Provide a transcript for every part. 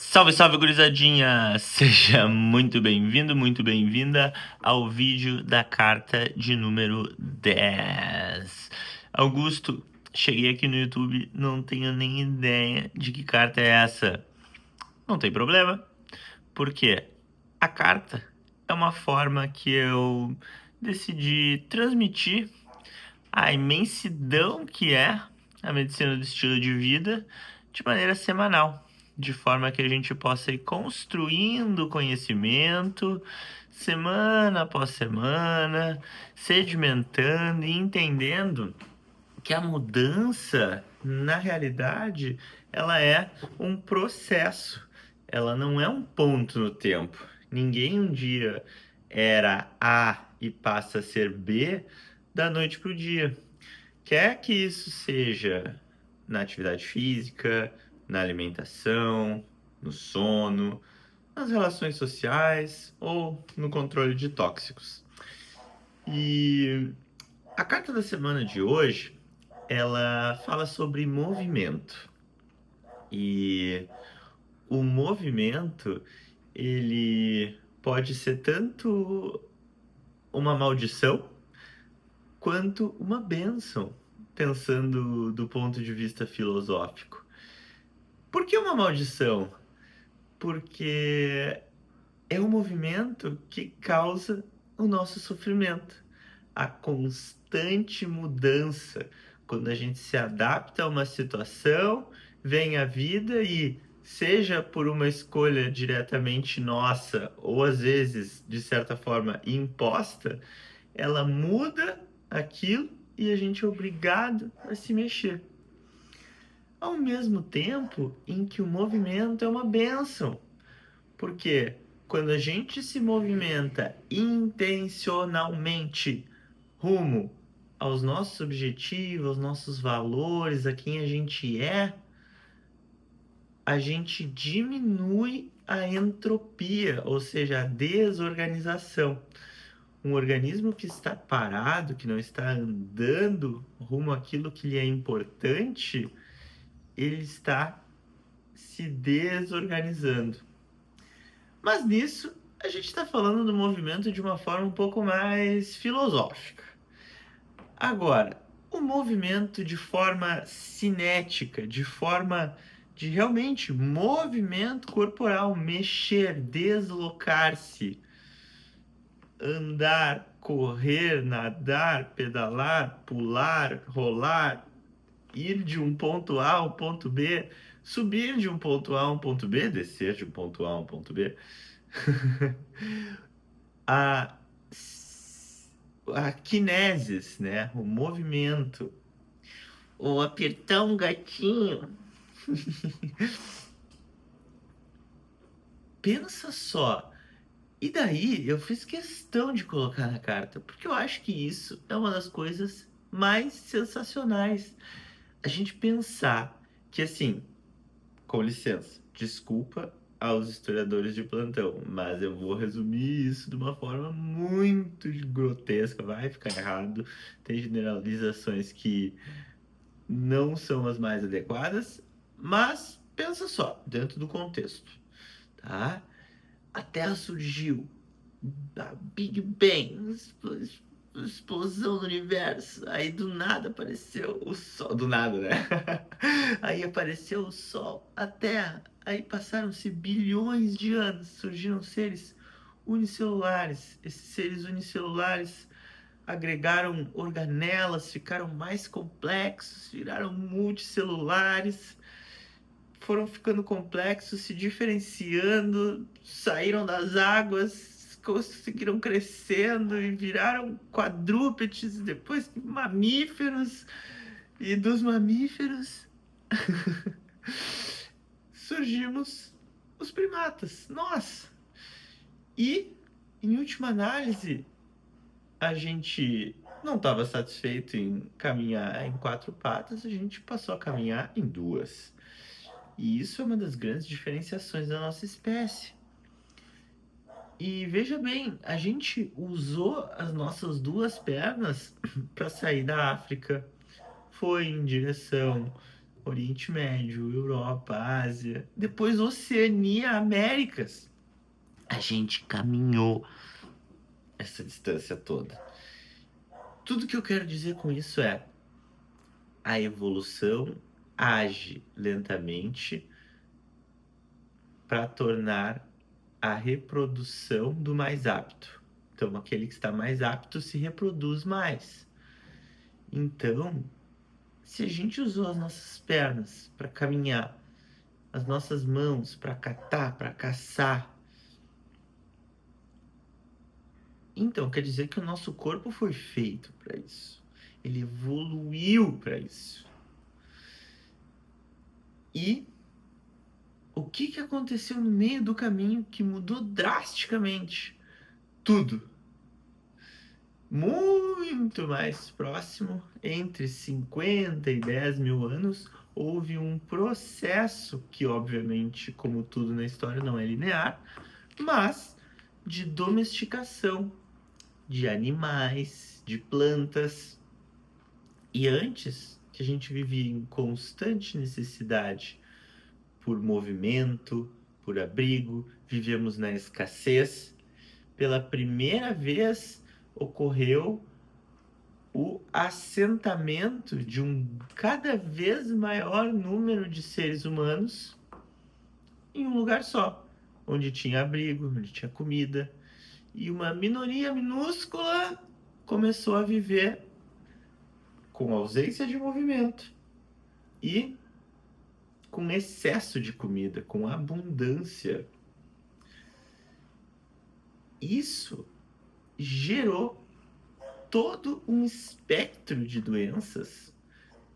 Salve, salve, gurizadinha! Seja muito bem-vindo, muito bem-vinda ao vídeo da carta de número 10. Augusto, cheguei aqui no YouTube, não tenho nem ideia de que carta é essa. Não tem problema, porque a carta é uma forma que eu decidi transmitir a imensidão que é a medicina do estilo de vida de maneira semanal, de forma que a gente possa ir construindo conhecimento semana após semana, sedimentando e entendendo que a mudança, na realidade, ela é um processo, ela não é um ponto no tempo. Ninguém um dia era A e passa a ser B da noite para o dia. Quer que isso seja na atividade física, na alimentação, no sono, nas relações sociais ou no controle de tóxicos. E a carta da semana de hoje, ela fala sobre movimento. E o movimento, ele pode ser tanto uma maldição quanto uma bênção, pensando do ponto de vista filosófico. Por que uma maldição? Porque é um movimento que causa o nosso sofrimento, a constante mudança. Quando a gente se adapta a uma situação, vem a vida e, seja por uma escolha diretamente nossa, ou às vezes, de certa forma, imposta, ela muda aquilo e a gente é obrigado a se mexer. Ao mesmo tempo em que o movimento é uma bênção, porque quando a gente se movimenta intencionalmente rumo aos nossos objetivos, aos nossos valores, a quem a gente diminui a entropia, ou seja, a desorganização. Um organismo que está parado, que não está andando rumo àquilo que lhe é importante, ele está se desorganizando. Mas nisso, a gente está falando do movimento de uma forma um pouco mais filosófica. Agora, o movimento de forma cinética, de forma de realmente movimento corporal, mexer, deslocar-se, andar, correr, nadar, pedalar, pular, rolar, ir de um ponto A ao ponto B, subir de um ponto A a um ponto B, descer de um ponto A a um ponto B. a, a kinesis, né? O movimento. Ou apertar um gatinho. Pensa só. E daí eu fiz questão de colocar na carta, porque eu acho que isso é uma das coisas mais sensacionais. A gente pensar que, assim, com licença, desculpa aos historiadores de plantão, mas eu vou resumir isso de uma forma muito grotesca, vai ficar errado. Tem generalizações que não são as mais adequadas, mas pensa só, dentro do contexto, tá? A Terra surgiu, a Big Bang, explosão do universo. Aí do nada apareceu o Sol. Do nada, né? Aí apareceu o Sol, a Terra. Aí passaram-se bilhões de anos, surgiram seres unicelulares. Esses seres unicelulares agregaram organelas, ficaram mais complexos, viraram multicelulares, foram ficando complexos, se diferenciando, saíram das águas, conseguiram crescendo e viraram quadrúpedes, depois mamíferos, e dos mamíferos surgimos os primatas, nós. E, em última análise, a gente não estava satisfeito em caminhar em quatro patas, a gente passou a caminhar em duas. E isso é uma das grandes diferenciações da nossa espécie. E veja bem, a gente usou as nossas duas pernas para sair da África, foi em direção Oriente Médio, Europa, Ásia, depois Oceania, Américas. A gente caminhou essa distância toda. Tudo que eu quero dizer com isso é: a evolução age lentamente para tornar a reprodução do mais apto. Então, aquele que está mais apto se reproduz mais. Então, se a gente usou as nossas pernas para caminhar, as nossas mãos para catar, para caçar, então quer dizer que o nosso corpo foi feito para isso. Ele evoluiu para isso. E o que aconteceu no meio do caminho que mudou drasticamente tudo? Muito mais próximo, entre 50 e 10 mil anos, houve um processo que, obviamente, como tudo na história, não é linear, mas de domesticação de animais, de plantas. E antes, que a gente vivia em constante necessidade por movimento, por abrigo, vivíamos na escassez. Pela primeira vez ocorreu o assentamento de um cada vez maior número de seres humanos em um lugar só, onde tinha abrigo, onde tinha comida, e uma minoria minúscula começou a viver com ausência de movimento e com excesso de comida, com abundância. Isso gerou todo um espectro de doenças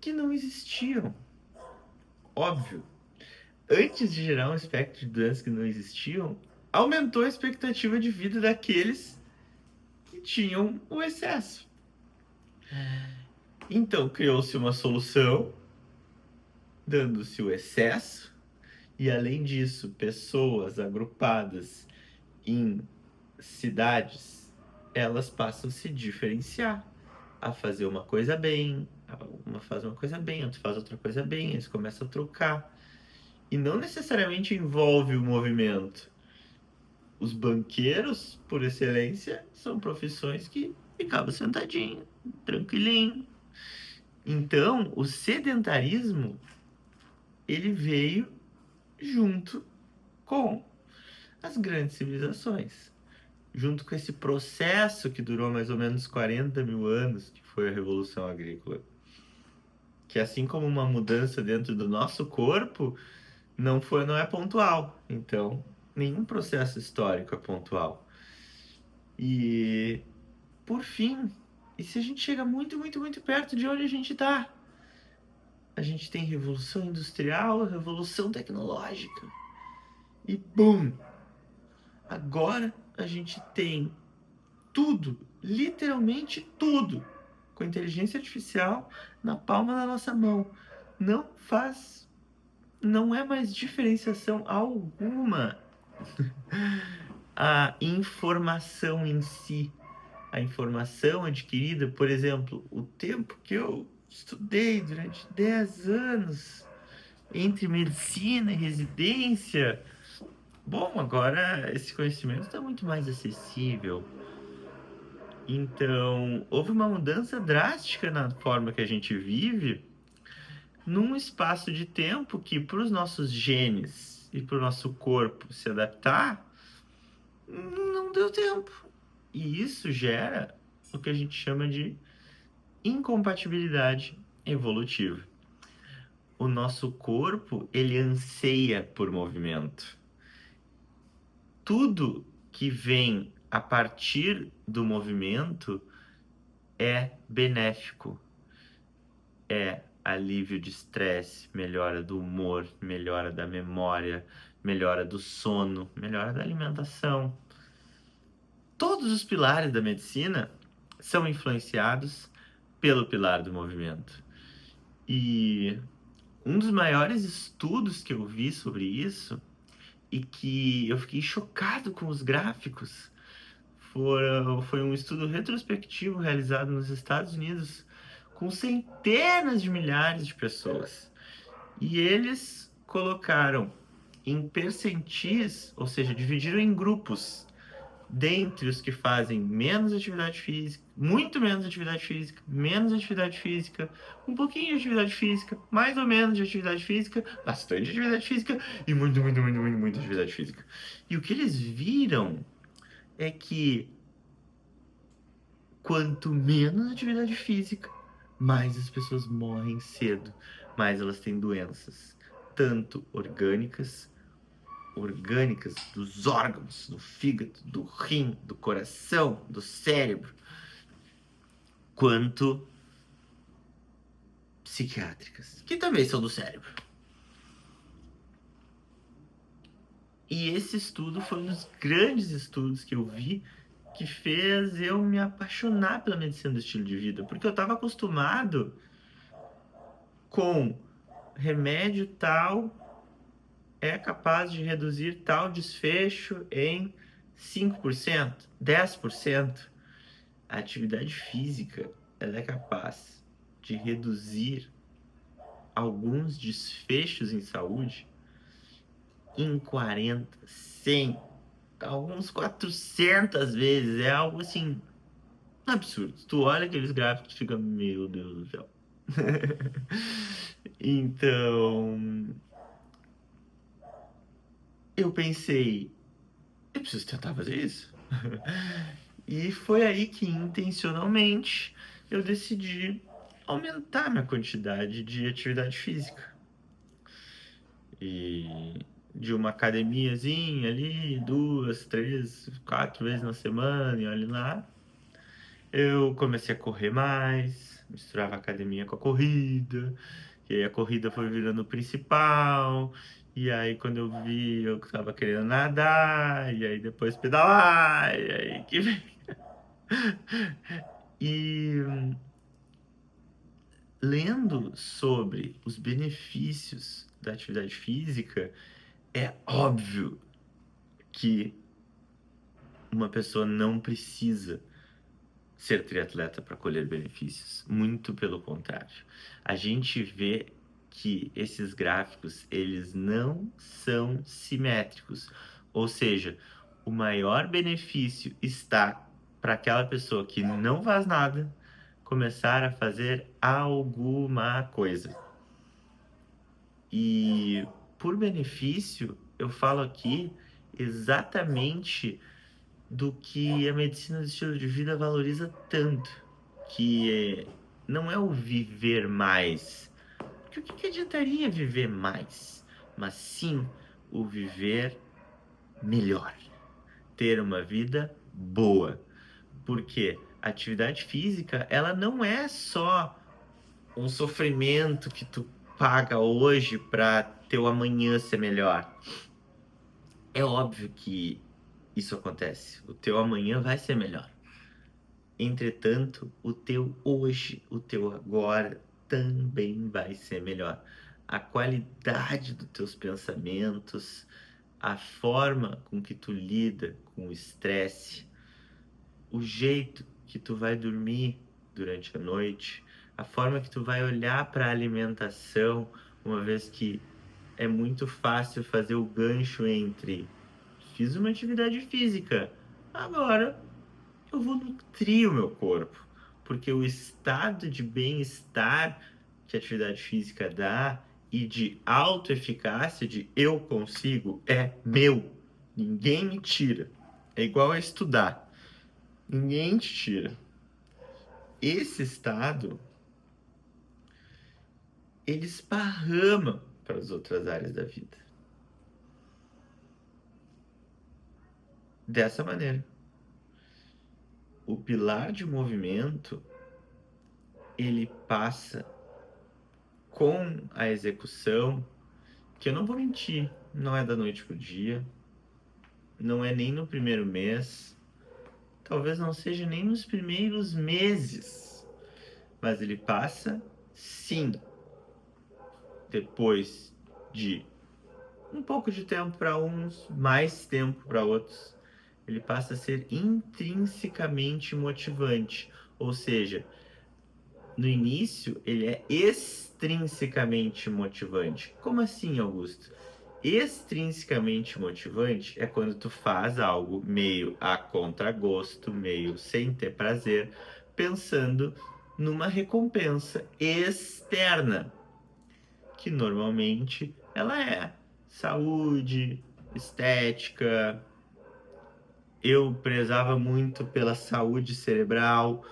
que não existiam. Óbvio, antes de gerar um espectro de doenças que não existiam, aumentou a expectativa de vida daqueles que tinham o excesso. Então criou-se uma solução, dando-se o excesso, e além disso, pessoas agrupadas em cidades, elas passam a se diferenciar, a fazer uma coisa bem, uma faz uma coisa bem, outra faz outra coisa bem, eles começam a trocar. E não necessariamente envolve o movimento. Os banqueiros, por excelência, são profissões que ficavam sentadinho, tranquilinho. Então, o sedentarismo, ele veio junto com as grandes civilizações. Junto com esse processo que durou mais ou menos 40 mil anos, que foi a Revolução Agrícola. Que assim como uma mudança dentro do nosso corpo, não é pontual. Então, nenhum processo histórico é pontual. E, por fim, e se a gente chega muito, muito, muito perto de onde a gente está? A gente tem Revolução Industrial, Revolução Tecnológica. E, bum! Agora a gente tem tudo, literalmente tudo, com inteligência artificial na palma da nossa mão. Não é mais diferenciação alguma a informação em si. A informação adquirida, por exemplo, o tempo que eu estudei durante 10 anos entre medicina e residência. Bom, agora esse conhecimento está muito mais acessível. Então, houve uma mudança drástica na forma que a gente vive, num espaço de tempo que, para os nossos genes e para o nosso corpo se adaptar, não deu tempo. E isso gera o que a gente chama de incompatibilidade evolutiva. O nosso corpo, ele anseia por movimento. Tudo que vem a partir do movimento é benéfico. É alívio de estresse, melhora do humor, melhora da memória, melhora do sono, melhora da alimentação. Todos os pilares da medicina são influenciados pelo pilar do movimento. E um dos maiores estudos que eu vi sobre isso, e que eu fiquei chocado com os gráficos, foi um estudo retrospectivo realizado nos Estados Unidos com centenas de milhares de pessoas. E eles colocaram em percentis, ou seja, dividiram em grupos, dentre os que fazem menos atividade física, muito menos atividade física, um pouquinho de atividade física, mais ou menos de atividade física, bastante atividade física e muita atividade física. E o que eles viram é que quanto menos atividade física, mais as pessoas morrem cedo, mais elas têm doenças, tanto orgânicas dos órgãos, do fígado, do rim, do coração, do cérebro, quanto psiquiátricas, que também são do cérebro. E esse estudo foi um dos grandes estudos que eu vi que fez eu me apaixonar pela medicina do estilo de vida, porque eu estava acostumado com remédio tal é capaz de reduzir tal desfecho em 5%, 10%. A atividade física, ela é capaz de reduzir alguns desfechos em saúde em 40, 100, alguns 400 vezes. É algo assim absurdo. Tu olha aqueles gráficos e fica, meu Deus do céu. Então, eu pensei, eu preciso tentar fazer isso. E foi aí que intencionalmente eu decidi aumentar minha quantidade de atividade física. E de uma academiazinha ali, 2, 3, 4 vezes na semana, e olha lá. Eu comecei a correr mais, misturava a academia com a corrida, e aí a corrida foi virando o principal, e aí quando eu vi, eu tava querendo nadar, e aí depois pedalar, e aí que vem. E lendo sobre os benefícios da atividade física, é óbvio que uma pessoa não precisa ser triatleta para colher benefícios. Muito pelo contrário. A gente vê que esses gráficos, eles não são simétricos. Ou seja, o maior benefício está para aquela pessoa que não faz nada começar a fazer alguma coisa. E por benefício, eu falo aqui exatamente do que a medicina do estilo de vida valoriza tanto, que não é o viver mais, porque o que adiantaria viver mais, mas sim o viver melhor, ter uma vida boa, porque a atividade física, ela não é só um sofrimento que tu paga hoje para teu amanhã ser melhor. É óbvio que isso acontece. O teu amanhã vai ser melhor. Entretanto, o teu hoje, o teu agora também vai ser melhor. A qualidade dos teus pensamentos, a forma com que tu lida com o estresse, o jeito que tu vai dormir durante a noite, a forma que tu vai olhar para a alimentação, uma vez que é muito fácil fazer o gancho entre fiz uma atividade física, agora eu vou nutrir o meu corpo, porque o estado de bem-estar que a atividade física dá e de autoeficácia, de eu consigo, é meu. Ninguém me tira. É igual a estudar. Ninguém te tira. Esse estado, ele esparrama para as outras áreas da vida. Dessa maneira. O pilar de movimento, ele passa com a execução, que eu não vou mentir, não é da noite pro dia, não é nem no primeiro mês, talvez não seja nem nos primeiros meses, mas ele passa, sim, depois de um pouco de tempo para uns, mais tempo para outros, ele passa a ser intrinsecamente motivante, ou seja, no início, ele é extrinsecamente motivante. Como assim, Augusto? Extrinsecamente motivante é quando tu faz algo meio a contragosto, meio sem ter prazer, pensando numa recompensa externa, que normalmente ela é saúde, estética. Eu prezava muito pela saúde cerebral,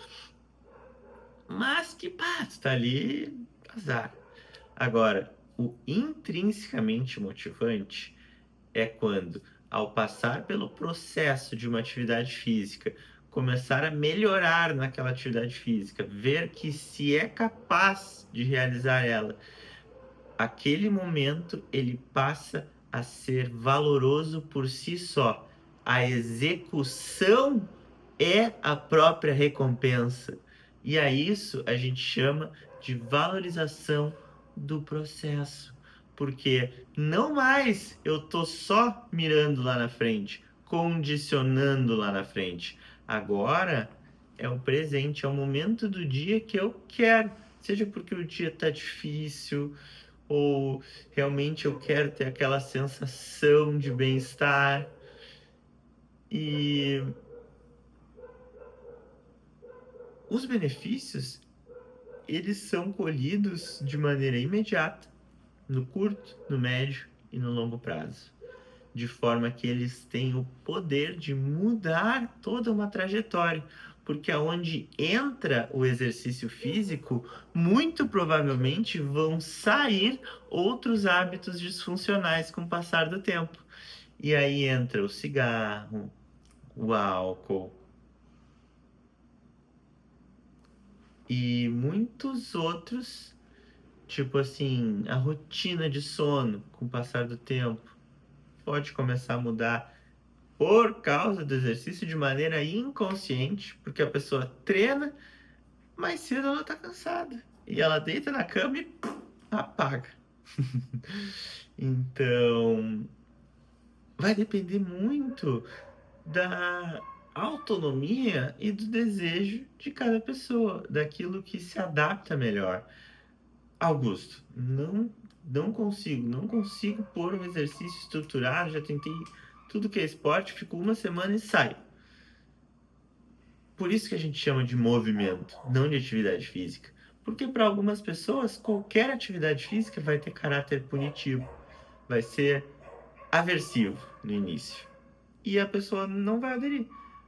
mas que pá, tu tá ali, azar. Agora, o intrinsecamente motivante é quando, ao passar pelo processo de uma atividade física, começar a melhorar naquela atividade física, ver que se é capaz de realizar ela, aquele momento ele passa a ser valoroso por si só. A execução é a própria recompensa. E a isso a gente chama de valorização do processo. Porque não mais eu tô só mirando lá na frente, condicionando lá na frente. Agora é o presente, é o momento do dia que eu quero. Seja porque o dia tá difícil, ou realmente eu quero ter aquela sensação de bem-estar. E os benefícios, eles são colhidos de maneira imediata, no curto, no médio e no longo prazo, de forma que eles têm o poder de mudar toda uma trajetória, porque aonde entra o exercício físico, muito provavelmente vão sair outros hábitos disfuncionais com o passar do tempo. E aí entra o cigarro, o álcool e muitos outros, tipo assim, a rotina de sono com o passar do tempo pode começar a mudar por causa do exercício de maneira inconsciente, porque a pessoa treina, mas cedo ela tá cansada. E ela deita na cama e apaga. Então, vai depender muito da autonomia e do desejo de cada pessoa, daquilo que se adapta melhor. Augusto, não consigo pôr um exercício estruturado, já tentei tudo que é esporte, fico uma semana e saio. Por isso que a gente chama de movimento, não de atividade física. Porque para algumas pessoas, qualquer atividade física vai ter caráter punitivo, vai ser aversivo no início. E a pessoa não vai aderir.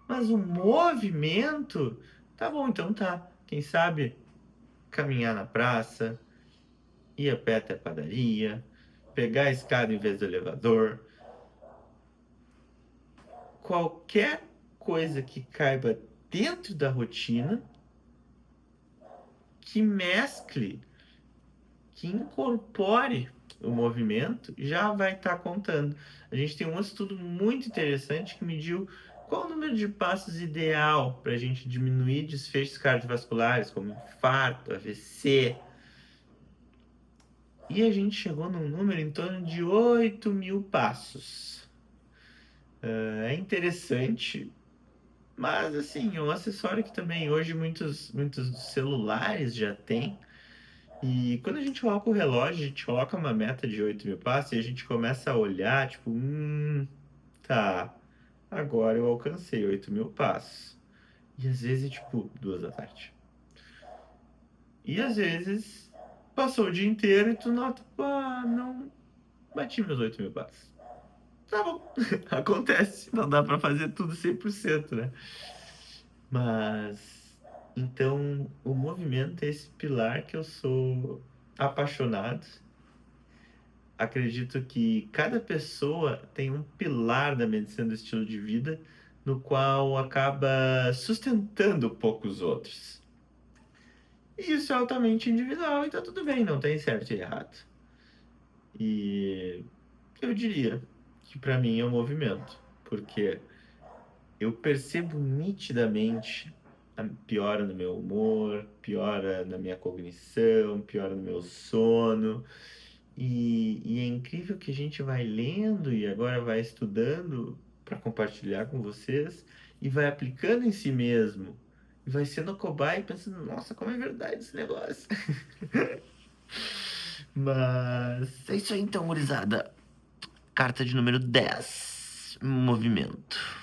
Mas o movimento, tá bom, então tá. Quem sabe caminhar na praça, ir a pé até a padaria, pegar a escada em vez do elevador. Qualquer coisa que caiba dentro da rotina, que mescle, que incorpore o movimento, já vai estar contando. A gente tem um estudo muito interessante que mediu qual o número de passos ideal para a gente diminuir desfechos cardiovasculares, como infarto, AVC. E a gente chegou num número em torno de 8.000 passos. É interessante, mas assim, é um acessório que também hoje muitos celulares já têm. E quando a gente coloca o relógio, a gente coloca uma meta de 8.000 passos e a gente começa a olhar, tipo, tá, agora eu alcancei 8.000 passos. E às vezes, tipo, 2 da tarde. E às vezes, passou o dia inteiro e tu nota, pá, não bati meus 8.000 passos. Tá bom, acontece, não dá pra fazer tudo 100%, né? Mas, então, o movimento é esse pilar que eu sou apaixonado. Acredito que cada pessoa tem um pilar da medicina do estilo de vida no qual acaba sustentando um pouco os outros. E isso é altamente individual e tá tudo bem, não tem certo e errado. E eu diria que para mim é um movimento, porque eu percebo nitidamente a piora no meu humor, piora na minha cognição, piora no meu sono. E é incrível que a gente vai lendo e agora vai estudando para compartilhar com vocês e vai aplicando em si mesmo. vai ser no cobaia pensando, nossa, como é verdade esse negócio. Mas é isso aí então, gurizada. Carta de número 10. Movimento.